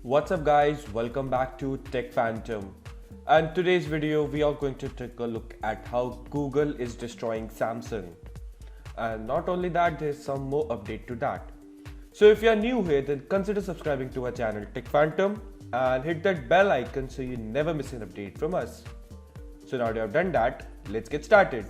What's up guys, welcome back to Tech Phantom, and today's video we are going to take a look at how Google is destroying Samsung. And not only that, there's some more update to that. So if you are new here, then consider subscribing to our channel Tech Phantom and hit that bell icon so you never miss an update from us. So now that you have done that, let's get started.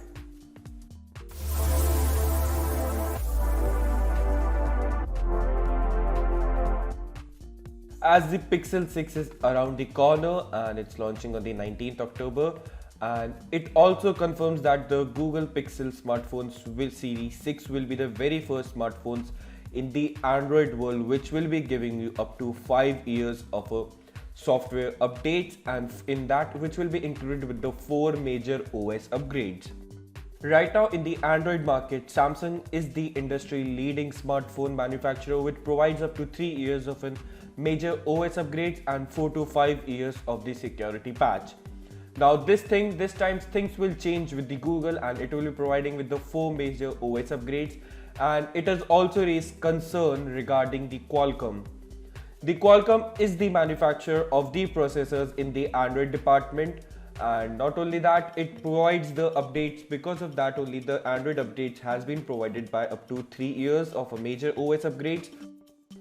As the Pixel 6 is around the corner and it's launching on the 19th October, and it also confirms that the Google Pixel smartphones Series 6 will be the very first smartphones in the Android world which will be giving you up to 5 years of software updates, and in that which will be included with the 4 major OS upgrades. Right now in the Android market, Samsung is the industry leading smartphone manufacturer which provides up to 3 years of an major OS upgrades and 4 to 5 years of the security patch. Now this time things will change with the Google, and it will be providing with the 4 major OS upgrades, and it has also raised concern regarding the Qualcomm. The Qualcomm is the manufacturer of the processors in the Android department, and not only that, it provides the updates. Because of that only, the Android updates has been provided by up to 3 years of a major OS upgrades.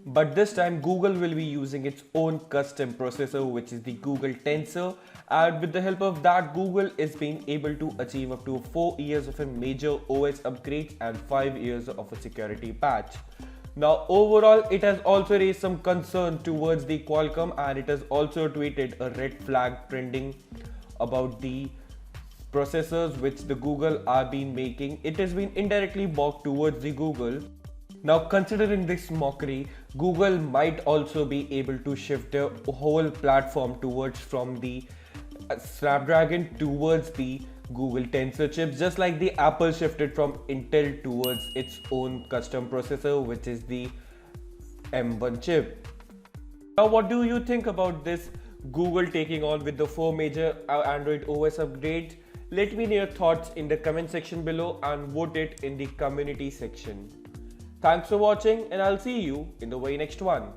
But this time Google will be using its own custom processor, which is the Google Tensor, and with the help of that, Google is being able to achieve up to 4 years of a major OS upgrade and 5 years of a security patch. Now overall, it has also raised some concern towards the Qualcomm, and it has also tweeted a red flag trending about the processors which the Google are been making. It has been indirectly mocked towards the Google. Now considering this mockery, Google might also be able to shift the whole platform from the Snapdragon towards the Google Tensor chips, just like the Apple shifted from Intel towards its own custom processor, which is the M1 chip. Now what do you think about this Google taking on with the 4 major Android OS upgrades? Let me know your thoughts in the comment section below and vote it in the community section. Thanks for watching, and I'll see you in the very next one.